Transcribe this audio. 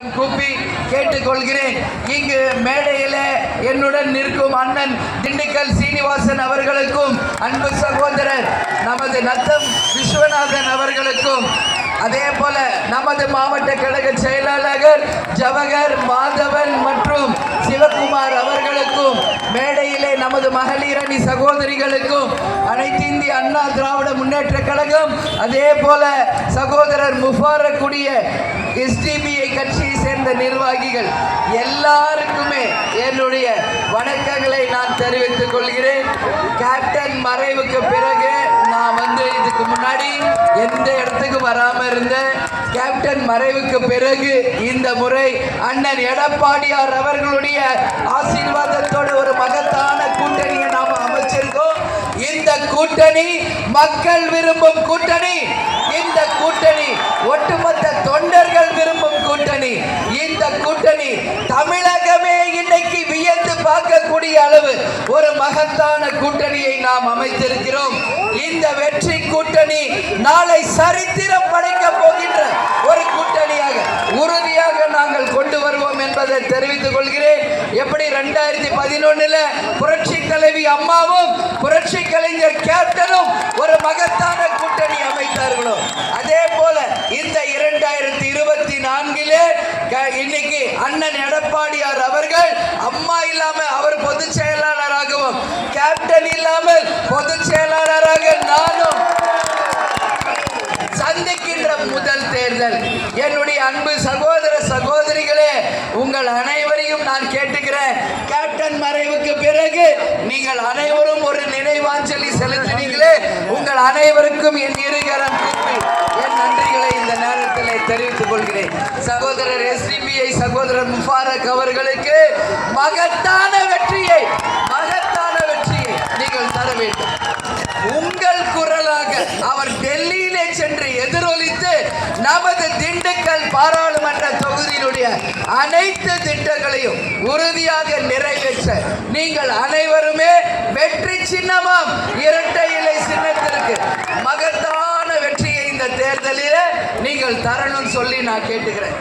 கூப்பி கேட்டுக்கொள்கிறேன். இங்கு மேடையில என்னுடன் நிற்கும் அண்ணன் திண்டுக்கல் சீனிவாசன் அவர்களுக்கும், அன்பு சகோதரர் நமது நத்தம் விஸ்வநாதன் அவர்களுக்கும், அதே போல நமது மாவட்ட கழக செயலாளர் ஜவஹர் மாதவன் மற்றும் சிவகுமார் அவர்களுக்கும், மேடையிலே நமது மகளிர் அணி சகோதரிகளுக்கும், அனைத்து இந்திய அண்ணா திராவிட முன்னேற்ற கழகம், அதே போல சகோதரர் முபாரக்குடைய எஸ்டிபிஐ கட்சியை சேர்ந்த நிர்வாகிகள் எல்லாருக்குமே என்னுடைய வணக்கங்களை நான் தெரிவித்துக் கொள்கிறேன். கேப்டன் மறைவுக்கு பிறகு நான் இதுக்கு முன்னாடி எந்த இடத்துக்கு வராம இருந்தேன். கேப்டன் மறைவுக்கு பிறகு இந்த முறை அண்ணன் எடப்பாடியார் அவர்களுடைய ஆசீர்வாதத்தோட ஒரு மகத்தான கூட்டணியை நாம அமைச்சிருக்கோம். இந்த கூட்டணி மக்கள் விரும்பும் கூட்டணி. இந்த கூட்டணி ஒட்டுமொத்த தொண்டர்கள் விரும்பும் கூட்டணி. இந்த கூட்டணி தமிழகமே இன்னைக்கு வியந்து பார்க்கக்கூடிய அளவு ஒரு மகத்தான கூட்டணியை நாம் அமைத்திருக்கிறோம். இந்த வெற்றி கூட்டணி நாளை சரித்திரம் படைக்க போகின்ற ஒரு கூட்டணியாக உறுதியாக நாங்கள் கொண்டு வருவோம் என்பதை தெரிவித்துக் கொள்கிறேன். எப்படி 2011 புரட்சி தலைவி அம்மாவும் புரட்சி கலைஞர் கேப்டனும் ஒரு மகத்தான கூட்டணி அமைத்தார்களோ, அதே போல இந்த 2024 இன்னைக்கு அண்ணன் எடப்பாடியார் அவர்கள் அம்மா இல்லாம அவர் பொதுச் செயலாளராகவும், கேப்டன் இல்லாமல் பொதுச் செயலாளராக நானும் சந்திக்கின்ற முதல் தேர்தல். என்னுடைய அன்பு சகோதர சகோதரிகளே, உங்கள் அனைவரையும் நான் கேட்டுக்கிறேன். கேப்டன் மறைவுக்கு பிறகு நீங்கள் அனைவரும் ஒரு நினைவாஞ்சலி செலுத்தினீங்களே, உங்கள் அனைவருக்கும் என் இருகரம் கூப்பி என் நன்றிகளை இந்த நேரத்தில் தெரிவித்துக் கொள்கிறேன். சகோதரர் எஸ்டிபிஐ சகோதரர் முபாரக் அவர்களுக்கு மகத்தான வெற்றியை நீங்கள் தர வேண்டும். உங்கள் குரலாக அவர் டெல்லியிலே சென்று எதிரொலித்து நமது திண்டுக்கல் பாராளுமன்ற தொகுதியினுடைய அனைத்து திட்டங்களையும் உறுதியாக நிறைவேற்ற நீங்கள் அனைவருமே வெற்றி சின்னமாம் இரட்டை இலை சின்னத்திற்கு மகத்தான வெற்றியை இந்த தேர்தலில் நீங்கள் தரணும் சொல்லி நான் கேட்டுக்கிறேன்.